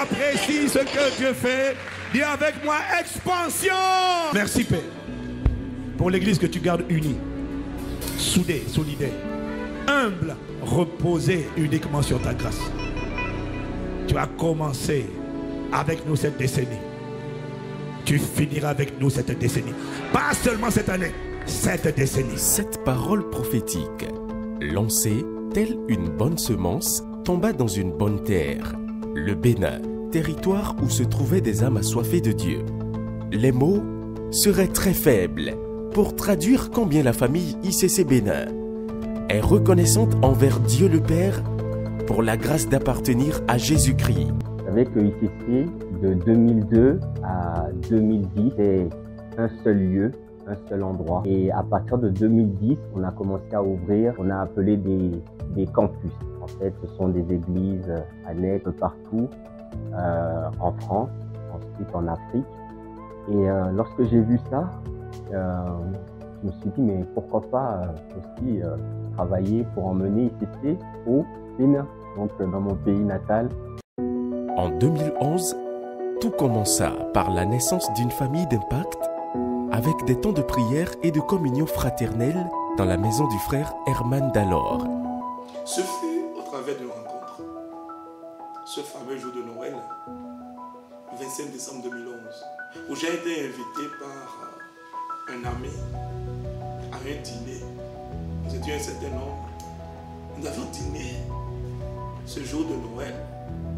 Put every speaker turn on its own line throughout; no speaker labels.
Apprécie ce que Dieu fait. Dis avec moi, expansion. Merci Père. Pour l'église que tu gardes unie, soudée, solidaire, humble, reposée uniquement sur ta grâce. Tu as commencé avec nous cette décennie. Tu finiras avec nous cette décennie. Pas seulement cette année, cette décennie.
Cette parole prophétique, lancée telle une bonne semence, tomba dans une bonne terre, le Bénin, territoire où se trouvaient des âmes assoiffées de Dieu. Les mots seraient très faibles pour traduire combien la famille ICC Bénin est reconnaissante envers Dieu le Père pour la grâce d'appartenir à Jésus-Christ.
Vous savez que ICC, de 2002 à 2010, c'est un seul lieu, un seul endroit. Et à partir de 2010, on a commencé à ouvrir, on a appelé des campus. En fait, ce sont des églises annexes partout en France, ensuite en Afrique. Et lorsque j'ai vu ça, je me suis dit, mais pourquoi pas aussi travailler pour emmener ICC au Bénin, donc dans mon pays natal.
En 2011, tout commença par la naissance d'une famille d'impact avec des temps de prière et de communion fraternelle dans la maison du frère Herman d'alors.
Ce fut au travers d'une rencontre, ce fameux jour de Noël, le 25 décembre 2011, où j'ai été invité par un ami à un dîner. Nous étions un certain nombre. Nous avions dîné ce jour de Noël,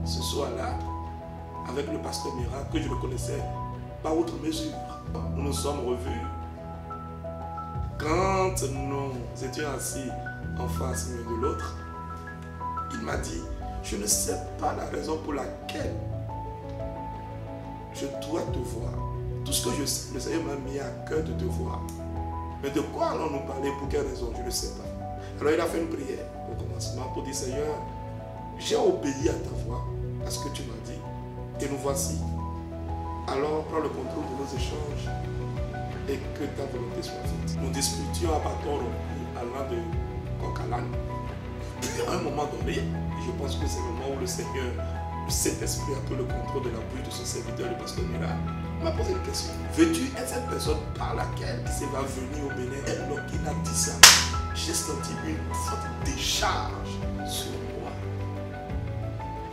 ce soir-là, avec le pasteur Mira, que je ne connaissais pas outre mesure. Nous nous sommes revus. Quand nous étions assis en face l'un de l'autre, il m'a dit, je ne sais pas la raison pour laquelle je dois te voir. Tout ce que je sais, le Seigneur m'a mis à cœur de te voir. Mais de quoi allons-nous parler? Pour quelle raison? Je ne sais pas. Alors il a fait une prière au commencement pour dire, Seigneur, j'ai obéi à ta voix, à ce que tu m'as dit. Et nous voici. Alors prends le contrôle de nos échanges et que ta volonté soit faite. Nous discutions à bâton rompu allant de coq à l'âne. Puis à un moment donné, je pense que c'est le moment où le Seigneur, le Saint-Esprit a pris le contrôle de la bouche de son serviteur, le pasteur Mira. Il m'a posé une question. Veux-tu être cette personne par laquelle il va venir au Bénin? Et lorsqu'il a dit ça, j'ai senti une sorte de décharge sur moi.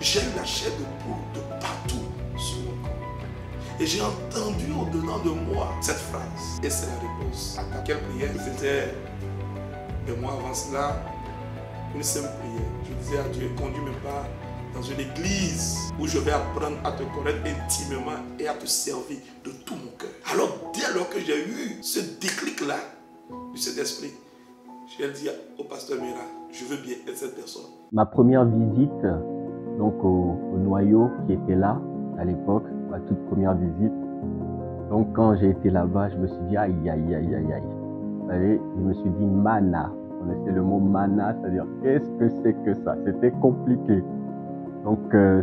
J'ai eu la chair de poule de partout sur mon corps. Et j'ai entendu au-dedans de moi cette phrase. Et c'est la réponse à quelle prière je faisais de moi avant cela une simple prière. Je disais à Dieu, conduis-moi pas dans une église où je vais apprendre à te connaître intimement et à te servir de tout mon cœur. Alors dès lors que j'ai eu ce déclic-là de cet esprit, j'ai dit au pasteur Mira, je veux bien être cette personne.
Ma première visite donc au noyau qui était là à l'époque, ma toute première visite. Donc quand j'ai été là-bas, je me suis dit aïe aïe aïe aïe aïe. Vous savez, je me suis dit mana. Vous connaissez le mot mana, c'est-à-dire qu'est-ce que c'est que ça? C'était compliqué. Donc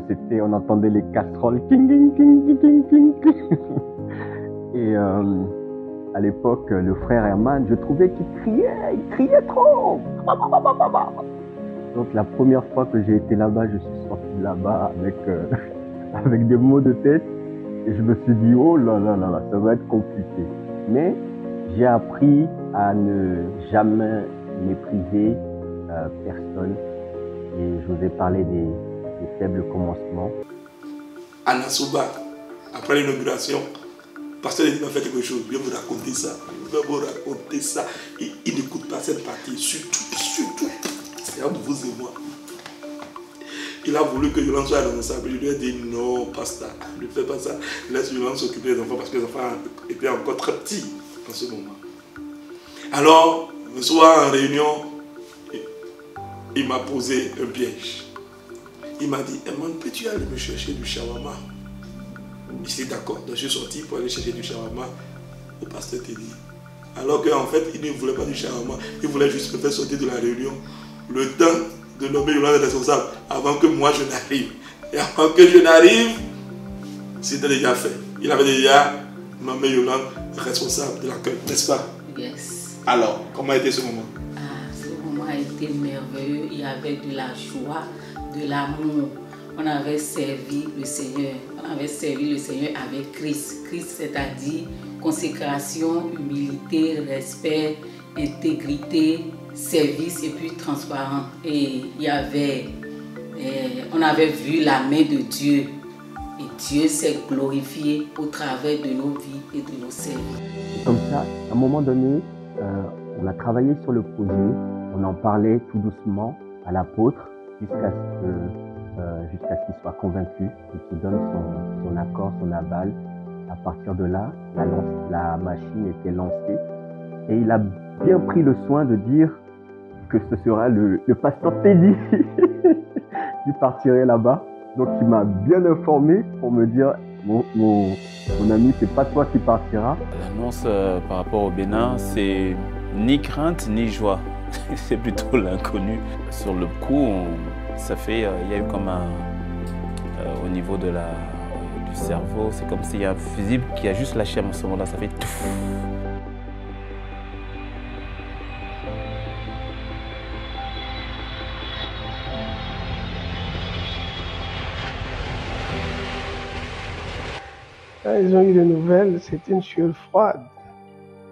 c'était, on entendait les casseroles king king king king king king. Et à l'époque, le frère Herman, je trouvais qu'il criait trop. Donc la première fois que j'ai été là-bas, je suis sorti de là-bas avec avec des maux de tête et je me suis dit oh là là là là, ça va être compliqué. Mais j'ai appris à ne jamais mépriser personne et je vous ai parlé des faibles commencements.
À Nassouba, après l'inauguration, le pasteur m'a fait quelque chose, il va vous raconter ça, il va vous raconter ça. Et il n'écoute pas cette partie, surtout, c'est entre vous et moi. Il a voulu que Yolande soit responsable. Je lui ai dit non, pasteur, ne fais pas ça. Laisse Yolande s'occuper des enfants parce que les enfants étaient encore très petits en ce moment. Alors, le soir en réunion, il m'a posé un piège. Il m'a dit, Herman, peux-tu aller me chercher du shawarma? J'étais d'accord, donc je suis sorti pour aller chercher du shawarma au pasteur Teddy. Alors qu'en fait, il ne voulait pas du shawarma, il voulait juste me faire sortir de la réunion. Le temps de nommer Yolande responsable avant que moi je n'arrive. Et avant que je n'arrive, c'était déjà fait. Il avait déjà nommé Yolande responsable de l'accueil, n'est-ce pas?
Yes.
Alors, comment a été ce moment?
Ce moment a été merveilleux. Il y avait de la joie, de l'amour. on avait servi le Seigneur. On avait servi le Seigneur avec Christ. Christ, c'est-à-dire consécration, humilité, respect, intégrité, service et puis transparent. Et on avait vu la main de Dieu. Et Dieu s'est glorifié au travers de nos vies et de nos services.
Comme ça, à un moment donné, on a travaillé sur le projet, on en parlait tout doucement à l'apôtre jusqu'à ce qu'il soit convaincu et qu'il donne son accord, son aval. À partir de là, la machine était lancée et il a bien pris le soin de dire que ce sera le pasteur Teddy qui partirait là-bas. Donc il m'a bien informé pour me dire mon ami, c'est pas toi qui partiras.
L'annonce par rapport au Bénin, c'est ni crainte ni joie. C'est plutôt l'inconnu. Sur le coup, il y a eu comme au niveau du cerveau, c'est comme s'il y a un fusible qui a juste lâché à ce moment-là, ça fait tout.
Quand ils ont eu des nouvelles, c'était une sueur froide,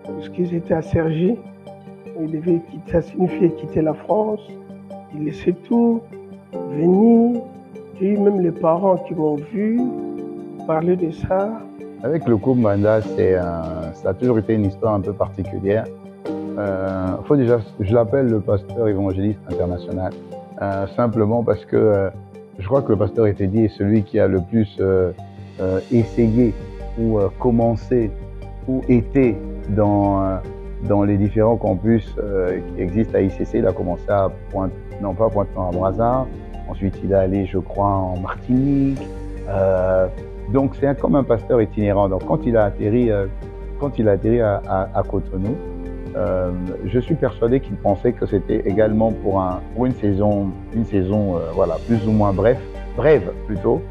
parce qu'ils étaient à Cergy. Ça signifiait quitter la France, ils laissaient tout, venir. J'ai eu même les parents qui m'ont vu parler de ça.
Avec le couple Manda, ça a toujours été une histoire un peu particulière. Je l'appelle le pasteur évangéliste international, simplement parce que je crois que le pasteur Teddy est celui qui a le plus essayé ou commencé ou été dans les différents campus qui existent à ICC. Il a commencé à Pointe-Noire-à-Brazzard. Ensuite, il est allé, je crois, en Martinique. Donc, c'est comme un pasteur itinérant. Donc, quand il a atterri à Cotonou, je suis persuadé qu'il pensait que c'était également pour une saison, voilà, plus ou moins brève plutôt.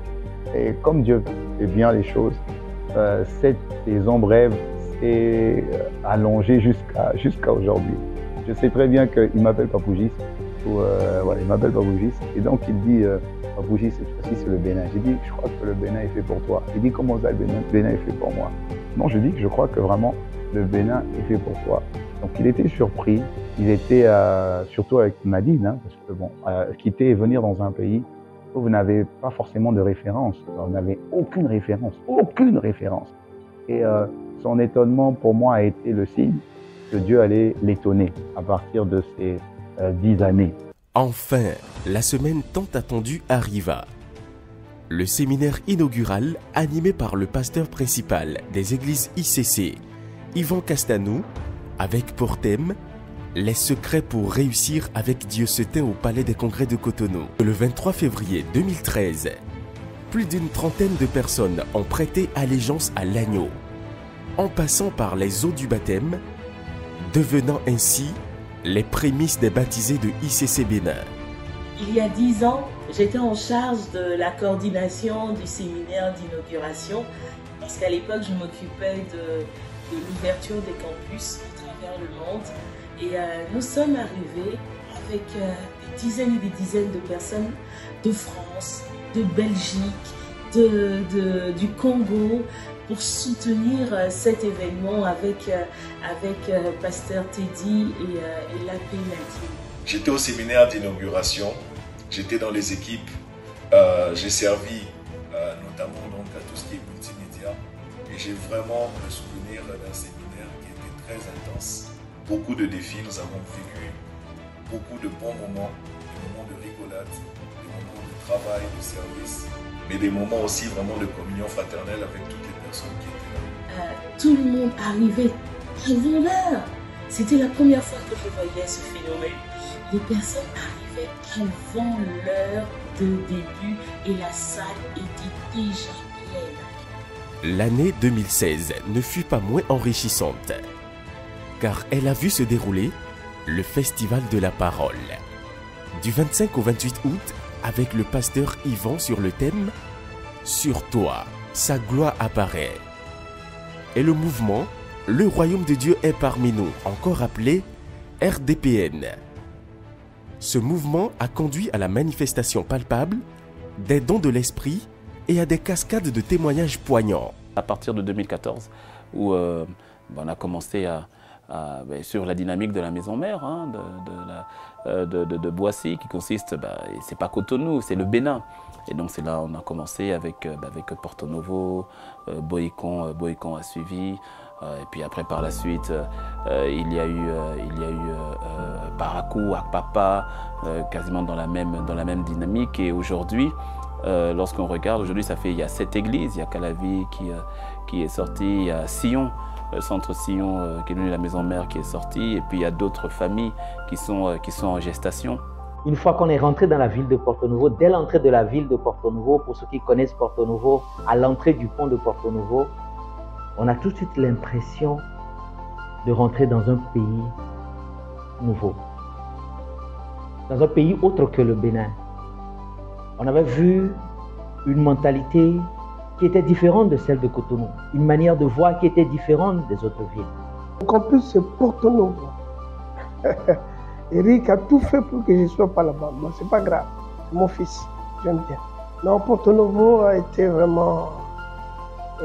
Et comme Dieu fait bien les choses, cette saison brève s'est allongée jusqu'à aujourd'hui. Je sais très bien qu'il m'appelle Papougis, voilà, il m'appelle Papougis, et donc il dit Papougis, cette fois-ci c'est le Bénin. J'ai dit, je crois que le Bénin est fait pour toi. Il dit, comment ça, le Bénin est fait pour moi? Non, je dis que je crois que vraiment le Bénin est fait pour toi. Donc il était surpris, il était surtout avec Nadine, hein, parce que bon, quitter et venir dans un pays où vous n'avez pas forcément de référence, vous n'avez aucune référence. Et son étonnement pour moi a été le signe que Dieu allait l'étonner à partir de ces 10 années.
Enfin, la semaine tant attendue arriva. Le séminaire inaugural animé par le pasteur principal des églises ICC, Yvan Castanou, avec pour thème « Les secrets pour réussir avec Dieu » se tint au Palais des Congrès de Cotonou. Le 23 février 2013, plus d'une trentaine de personnes ont prêté allégeance à l'agneau, en passant par les eaux du baptême, devenant ainsi les prémices des baptisés de ICC Bénin.
Il y a 10 ans, j'étais en charge de la coordination du séminaire d'inauguration, parce qu'à l'époque, je m'occupais de l'ouverture des campus à travers le monde. Et nous sommes arrivés avec des dizaines et des dizaines de personnes de France, de Belgique, du Congo, pour soutenir cet événement avec Pasteur Teddy et l'abbé Nadine.
J'étais au séminaire d'inauguration, j'étais dans les équipes, j'ai servi notamment donc, à tout ce qui est multimédia, et j'ai vraiment le souvenir d'un séminaire qui était très intense. Beaucoup de défis, nous avons vécu beaucoup de bons moments, des moments de rigolade, des moments de travail, de service, mais des moments aussi vraiment de communion fraternelle avec toutes les personnes qui étaient là.
Tout le monde arrivait avant l'heure. C'était la première fois que je voyais ce phénomène. Les personnes arrivaient avant l'heure de début et la salle était déjà pleine.
L'année 2016 ne fut pas moins enrichissante, car elle a vu se dérouler le Festival de la Parole. Du 25 au 28 août, avec le pasteur Yvan sur le thème « Sur toi, sa gloire apparaît ». Et le mouvement « Le royaume de Dieu est parmi nous », encore appelé RDPN. Ce mouvement a conduit à la manifestation palpable des dons de l'esprit et à des cascades de témoignages poignants.
À partir de 2014, où on a commencé sur la dynamique de la maison mère hein, de Boissy, qui consiste, c'est pas Cotonou, c'est le Bénin. Et donc c'est là on a commencé avec Porto Novo, Boïcon a suivi, et puis après par la suite il y a eu Parakou, Akpapa, quasiment dans la même dynamique. Et aujourd'hui, lorsqu'on regarde, aujourd'hui il y a 7 églises, il y a Calavi qui est sorti, il y a Sion, le centre Sion qui est devenu la maison mère qui est sorti, et puis il y a d'autres familles qui sont en gestation.
Une fois qu'on est rentré dans la ville de Porto Novo, dès l'entrée de la ville de Porto Novo, pour ceux qui connaissent Porto Novo, à l'entrée du pont de Porto Novo, on a tout de suite l'impression de rentrer dans un pays nouveau, dans un pays autre que le Bénin. On avait vu une mentalité qui était différente de celle de Cotonou, une manière de voir qui était différente des autres villes.
En plus, c'est Porto Novo. Eric a tout fait pour que je ne sois pas là-bas. Moi, c'est pas grave. C'est mon fils. J'aime bien. Non, Porto Novo a été vraiment...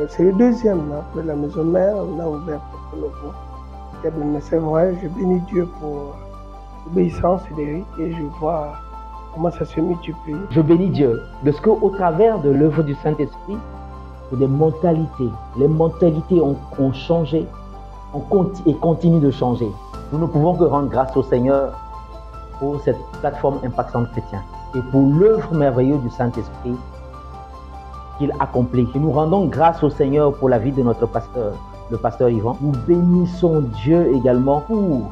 c'est le deuxième. Après la maison mère, on a ouvert Porto Novo. Mais c'est vrai, je bénis Dieu pour l'obéissance d'Eric et je vois comment ça se multiplie.
Je bénis Dieu parce qu'au travers de l'œuvre du Saint-Esprit, des mentalités, les mentalités ont changé et continuent de changer. Nous ne pouvons que rendre grâce au Seigneur pour cette plateforme Impact Centre Chrétien et pour l'œuvre merveilleuse du Saint-Esprit qu'il accomplit. Et nous rendons grâce au Seigneur pour la vie de notre pasteur, le pasteur Yvan. Nous bénissons Dieu également pour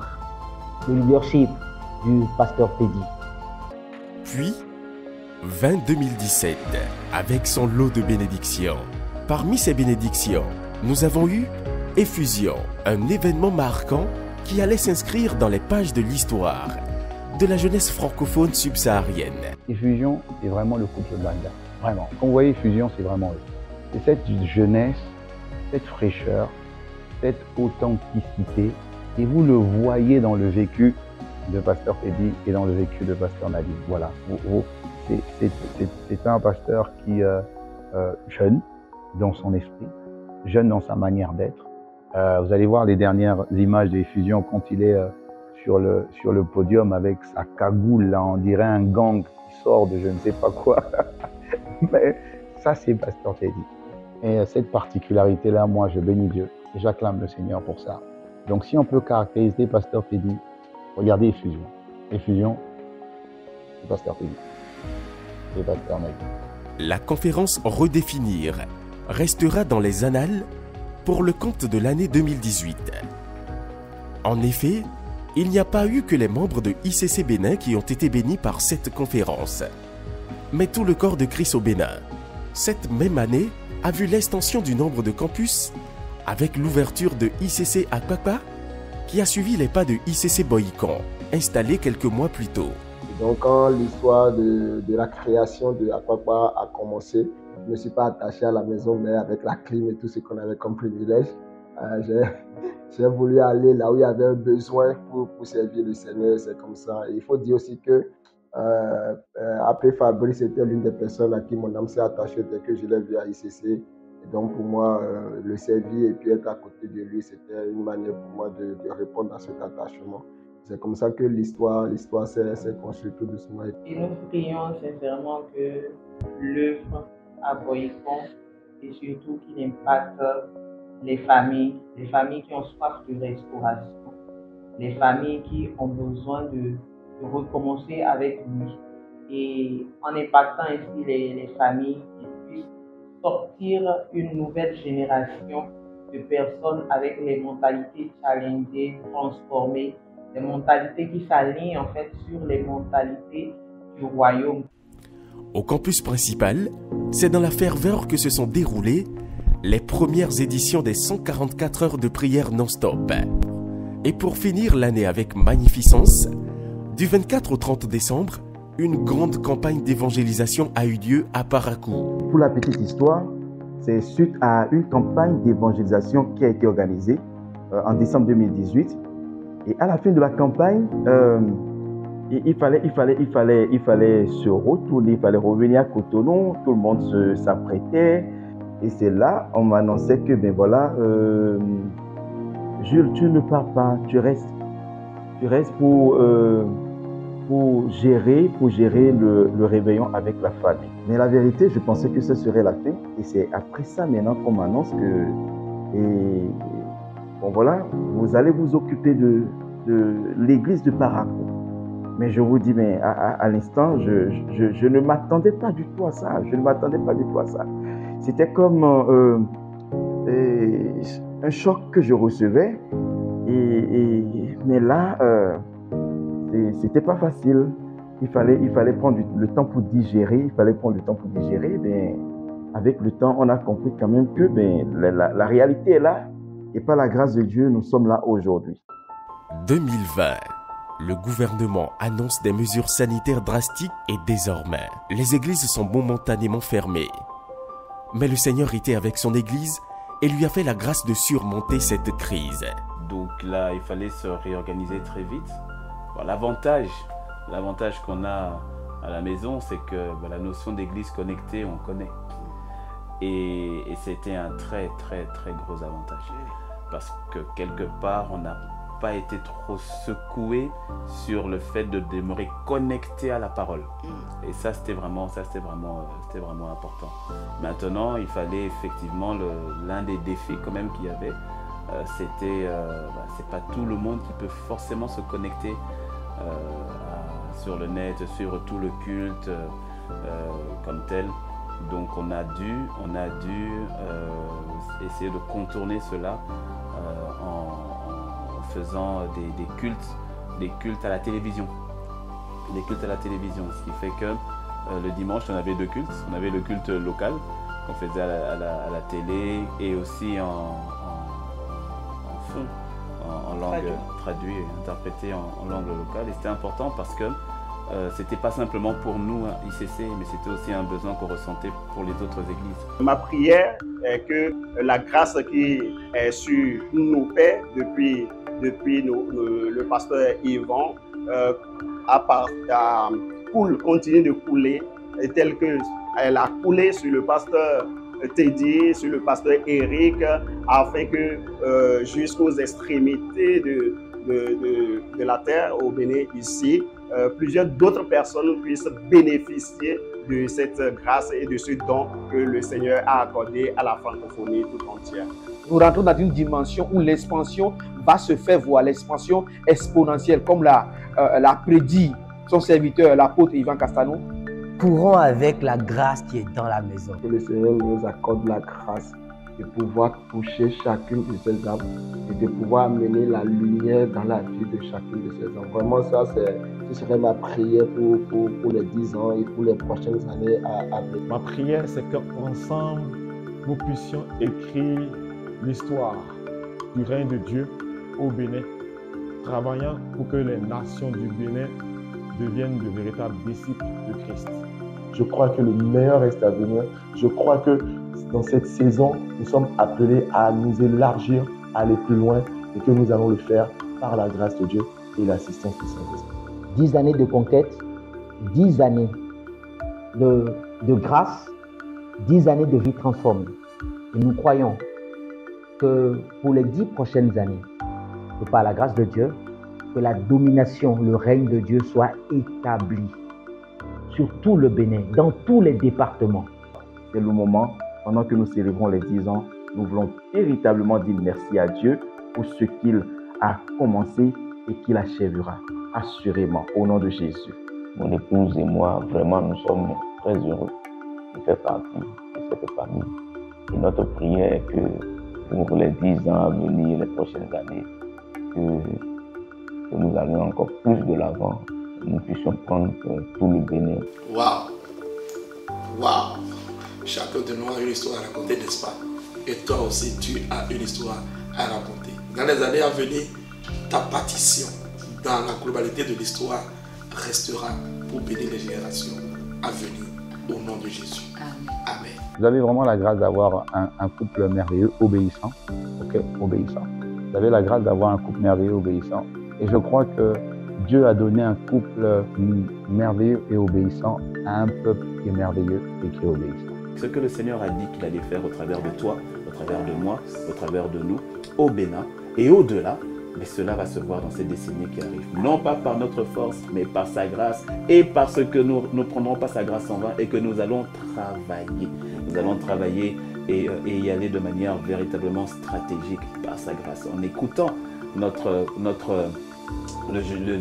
le leadership du pasteur Pédi.
Puis, 2017, avec son lot de bénédictions. Parmi ces bénédictions, nous avons eu Effusion, un événement marquant qui allait s'inscrire dans les pages de l'histoire de la jeunesse francophone subsaharienne.
Effusion, c'est vraiment le couple Banda. Vraiment. Quand vous voyez Effusion, c'est vraiment eux. C'est cette jeunesse, cette fraîcheur, cette authenticité. Et vous le voyez dans le vécu de Pasteur Pédi et dans le vécu de Pasteur Nadim. Voilà. C'est un pasteur qui jeune dans son esprit, jeune dans sa manière d'être. Vous allez voir les dernières images d'Effusion quand il est sur le podium avec sa cagoule, là, on dirait un gang qui sort de je ne sais pas quoi. Mais ça, c'est Pasteur Pédi. Et cette particularité-là, moi, je bénis Dieu et j'acclame le Seigneur pour ça. Donc, si on peut caractériser Pasteur Pédi, regardez Effusion. Effusion, c'est Pasteur Pédi. C'est Pasteur Nadim.
La conférence Redéfinir restera dans les annales pour le compte de l'année 2018. En effet, il n'y a pas eu que les membres de ICC Bénin qui ont été bénis par cette conférence, mais tout le corps de Christ au Bénin. Cette même année a vu l'extension du nombre de campus avec l'ouverture de ICC Akpapa qui a suivi les pas de ICC Boïcon, installé quelques mois plus tôt.
Donc quand l'histoire de la création de Akpapa a commencé, je ne me suis pas attaché à la maison mère avec la clim et tout ce qu'on avait comme privilège. J'ai voulu aller là où il y avait un besoin pour servir le Seigneur, c'est comme ça. Et il faut dire aussi que après Fabrice, c'était l'une des personnes à qui mon âme s'est attachée dès que je l'ai vu à ICC. Et donc pour moi, le servir et puis être à côté de lui, c'était une manière pour moi de répondre à cet attachement. C'est comme ça que l'histoire s'est construite tout doucement.
Et nous prions sincèrement que l'œuvre à Boïcon et surtout qu'il impacte les familles qui ont soif de restauration, les familles qui ont besoin de recommencer avec lui. Et en impactant ainsi les familles, qui puissent sortir une nouvelle génération de personnes avec les mentalités challengées, transformées, des mentalités qui s'alignent en fait sur les mentalités du royaume.
Au campus principal, c'est dans la ferveur que se sont déroulées les premières éditions des 144 heures de prière non-stop. Et pour finir l'année avec magnificence, du 24 au 30 décembre, une grande campagne d'évangélisation a eu lieu à Parakou.
Pour la petite histoire, c'est suite à une campagne d'évangélisation qui a été organisée en décembre 2018. Et à la fin de la campagne, il fallait se retourner, il fallait revenir à Cotonou, tout le monde s'apprêtait. Et c'est là, on m'annonçait que, ben voilà, Jules, tu ne pars pas, tu restes pour gérer le réveillon avec la famille. Mais la vérité, je pensais que ce serait la fin. Et c'est après ça maintenant qu'on m'annonce que, bon voilà, vous allez vous occuper de l'église de Parakou. Mais je vous dis, mais à l'instant, je ne m'attendais pas du tout à ça. Je ne m'attendais pas du tout à ça. C'était comme un choc que je recevais. Mais là, c'était pas facile. Il fallait prendre le temps pour digérer. Mais avec le temps, on a compris quand même que la réalité est là. Et par la grâce de Dieu, nous sommes là aujourd'hui.
2020. Le gouvernement annonce des mesures sanitaires drastiques et désormais, les églises sont momentanément fermées. Mais le Seigneur était avec son église et lui a fait la grâce de surmonter cette crise.
Donc là, il fallait se réorganiser très vite. Bon, l'avantage qu'on a à la maison, c'est que la notion d'église connectée, on connaît. Et c'était un très, très, très gros avantage. Parce que quelque part, on n'a pas été trop secoué sur le fait de demeurer connecté à la parole. Et ça, c'était vraiment important. Maintenant, il fallait effectivement l'un des défis quand même qu'il y avait, c'est pas tout le monde qui peut forcément se connecter sur le net, suivre tout le culte comme tel. Donc on a dû essayer de contourner cela en faisant des cultes à la télévision. Des cultes à la télévision, ce qui fait que le dimanche, on avait deux cultes. On avait le culte local qu'on faisait à la télé et aussi en fond, en langue traduite et interprétée en langue locale. Et c'était important parce que c'était pas simplement pour nous, ICC, mais c'était aussi un besoin qu'on ressentait pour les autres églises.
Ma prière est que la grâce qui est sur nos pères depuis le pasteur Yvan continue de couler tel qu'elle a coulé sur le pasteur Teddy, sur le pasteur Eric, afin que jusqu'aux extrémités de la terre au Bénin ici, plusieurs d'autres personnes puissent bénéficier de cette grâce et de ce don que le Seigneur a accordé à la francophonie tout entière.
Nous rentrons dans une dimension où l'expansion va se faire voir, l'expansion exponentielle, comme l'a prédit son serviteur, l'apôtre Yvan Castano.
Courons avec la grâce qui est dans la maison.
Que le Seigneur nous accorde la grâce de pouvoir toucher chacune de ces âmes et de pouvoir amener la lumière dans la vie de chacune de ces âmes. Vraiment, ça, ce serait ma prière pour les 10 ans et pour les prochaines années à venir.
Ma prière, c'est qu'ensemble, nous puissions écrire l'histoire du règne de Dieu au Bénin, travaillant pour que les nations du Bénin deviennent de véritables disciples de Christ.
Je crois que le meilleur reste à venir. Je crois que dans cette saison, nous sommes appelés à nous élargir, à aller plus loin et que nous allons le faire par la grâce de Dieu et l'assistance du Saint-Esprit.
10 années de conquête, 10 années de grâce, 10 années de vie transformée. Et nous croyons que pour les 10 prochaines années, que par la grâce de Dieu, que la domination, le règne de Dieu soit établi sur tout le Bénin, dans tous les départements.
C'est le moment, pendant que nous célébrons les 10 ans, nous voulons véritablement dire merci à Dieu pour ce qu'il a commencé et qu'il achèvera, assurément, au nom de Jésus.
Mon épouse et moi, vraiment, nous sommes très heureux de faire partie de cette famille. Et notre prière est que pour les 10 ans à venir, les prochaines années, que nous allions encore plus de l'avant, nous puissions prendre tout le Bénin.
Waouh! Waouh! Chacun de nous a une histoire à raconter, n'est-ce pas? Et toi aussi, tu as une histoire à raconter. Dans les années à venir, ta partition dans la globalité de l'histoire restera pour bénir les générations à venir. Au nom de Jésus. Amen.
Vous avez vraiment la grâce d'avoir un couple merveilleux, obéissant. Ok, obéissant. Vous avez la grâce d'avoir un couple merveilleux, obéissant. Et je crois que Dieu a donné un couple merveilleux et obéissant à un peuple qui est merveilleux et qui est obéissant.
Ce que le Seigneur a dit qu'il allait faire au travers de toi, au travers de moi, au travers de nous, au Bénin et au-delà, mais cela va se voir dans ces décennies qui arrivent. Non pas par notre force, mais par sa grâce et parce que nous ne prendrons pas sa grâce en vain et que nous allons travailler. Nous allons travailler et y aller de manière véritablement stratégique par sa grâce. En écoutant le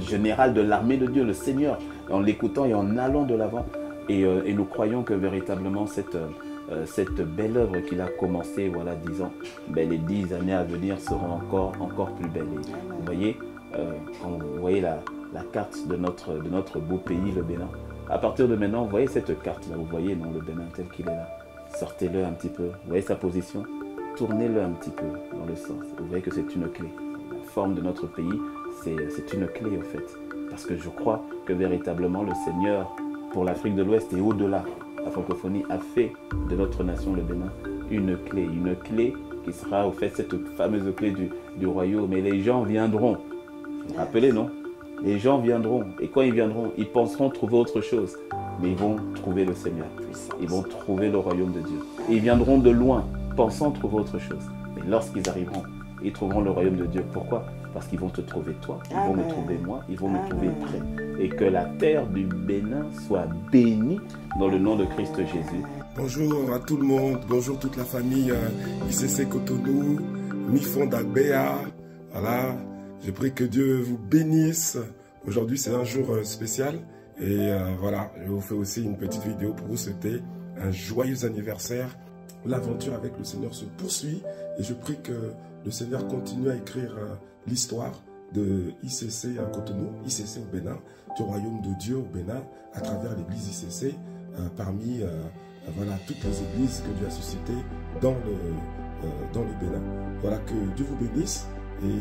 général de l'armée de Dieu, le Seigneur, en l'écoutant et en allant de l'avant. Et nous croyons que véritablement cette belle œuvre qu'il a commencée, voilà, 10 ans, ben, les 10 années à venir seront encore plus belles. Et vous voyez, quand vous voyez la carte de notre beau pays, le Bénin, à partir de maintenant, vous voyez cette carte-là, vous voyez, non, le Bénin tel qu'il est là, sortez-le un petit peu, vous voyez sa position, tournez-le un petit peu dans le sens, vous voyez que c'est une clé. La forme de notre pays, c'est une clé au fait, parce que je crois que véritablement le Seigneur, pour l'Afrique de l'Ouest et au-delà, la francophonie a fait de notre nation, le Bénin, une clé qui sera au fait cette fameuse clé du royaume. Et les gens viendront, vous vous rappelez, non? Les gens viendront, et quand ils viendront, ils penseront trouver autre chose, mais ils vont trouver le Seigneur, ils vont trouver le royaume de Dieu. Et ils viendront de loin, pensant trouver autre chose, mais lorsqu'ils arriveront, ils trouveront le royaume de Dieu. Pourquoi? Parce qu'ils vont te trouver toi, ils vont me trouver moi, ils vont me trouver prêt. Et que la terre du Bénin soit bénie dans le nom de Christ Jésus.
Bonjour à tout le monde, bonjour toute la famille ICC Cotonou, Mifon d'Agbea. Voilà, je prie que Dieu vous bénisse. Aujourd'hui c'est un jour spécial et voilà, je vous fais aussi une petite vidéo pour vous souhaiter un joyeux anniversaire. L'aventure avec le Seigneur se poursuit et je prie que le Seigneur continue à écrire l'histoire de ICC à Cotonou, ICC au Bénin, du royaume de Dieu au Bénin, à travers l'église ICC, parmi voilà, toutes les églises que Dieu a suscitées dans le Bénin. Voilà, que Dieu vous bénisse et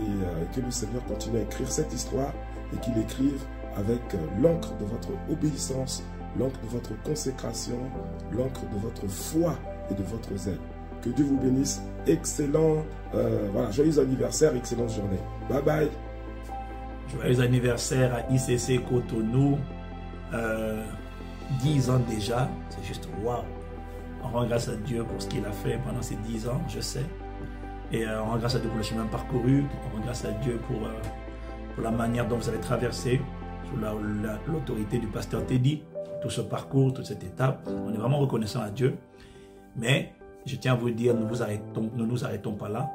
que le Seigneur continue à écrire cette histoire et qu'il écrive avec l'encre de votre obéissance, l'encre de votre consécration, l'encre de votre foi et de votre zèle. Que Dieu vous bénisse. Excellent, voilà, joyeux anniversaire, excellente journée. Bye bye.
Joyeux anniversaire à ICC Cotonou. 10 ans déjà, c'est juste waouh. On rend grâce à Dieu pour ce qu'il a fait pendant ces 10 ans, je sais. Et on rend grâce à Dieu pour le chemin parcouru. On rend grâce à Dieu pour la manière dont vous avez traversé, sous l'autorité du pasteur Teddy, tout ce parcours, toute cette étape. On est vraiment reconnaissant à Dieu. Mais je tiens à vous dire, ne nous arrêtons pas là.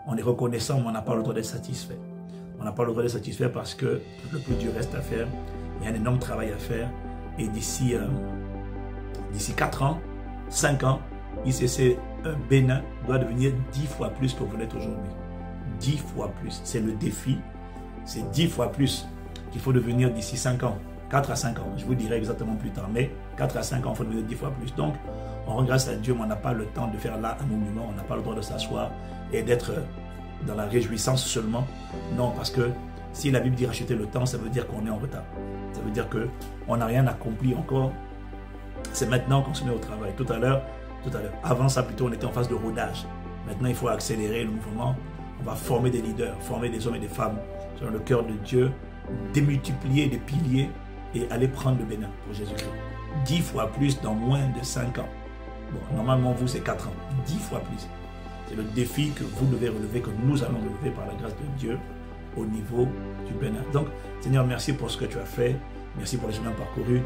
On est reconnaissant, mais on n'a pas le droit d'être satisfait. On n'a pas le droit d'être satisfait parce que le plus dur reste à faire. Il y a un énorme travail à faire. Et d'ici 4 ans, 5 ans, ICC Bénin doit devenir 10 fois plus que vous l'êtes aujourd'hui. 10 fois plus. C'est le défi. C'est 10 fois plus qu'il faut devenir d'ici 5 ans. 4 à 5 ans. Je vous dirai exactement plus tard. Mais 4 à 5 ans, il faut devenir 10 fois plus. Donc, on rend grâce à Dieu, mais on n'a pas le temps de faire là un monument. On n'a pas le droit de s'asseoir et d'être dans la réjouissance seulement. Non, parce que si la Bible dit racheter le temps, ça veut dire qu'on est en retard. Ça veut dire qu'on n'a rien accompli encore. C'est maintenant qu'on se met au travail. Tout à l'heure, avant ça plutôt, on était en phase de rodage. Maintenant, il faut accélérer le mouvement. On va former des leaders, former des hommes et des femmes selon le cœur de Dieu, démultiplier des piliers et aller prendre le Bénin pour Jésus-Christ. 10 fois plus dans moins de 5 ans. Bon, normalement, vous, c'est 4 ans. 10 fois plus. C'est le défi que vous devez relever, que nous allons relever par la grâce de Dieu au niveau du Bénin. Donc, Seigneur, merci pour ce que tu as fait. Merci pour le chemin parcouru.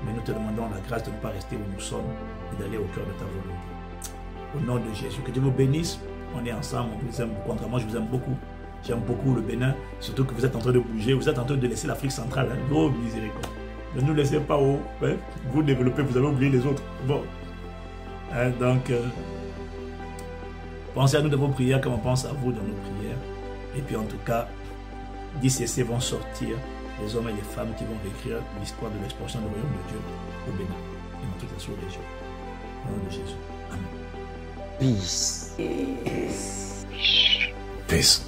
Mais nous te demandons la grâce de ne pas rester où nous sommes et d'aller au cœur de ta volonté. Au nom de Jésus, que Dieu vous bénisse. On est ensemble, on vous aime beaucoup. Entre moi, je vous aime beaucoup. J'aime beaucoup le Bénin. Surtout que vous êtes en train de bouger. Vous êtes en train de laisser l'Afrique centrale. Hein. Oh, miséricorde. Ne nous laissez pas haut. Hein. Vous développez, vous allez oublier les autres. Bon. Hein, donc, pensez à nous dans vos prières comme on pense à vous dans nos prières. Et puis en tout cas, d'ICC vont sortir les hommes et les femmes qui vont réécrire l'histoire de l'expansion du royaume de Dieu au Bénin et dans toute la sous-région. Au nom de Jésus. Amen.
Peace.
Peace.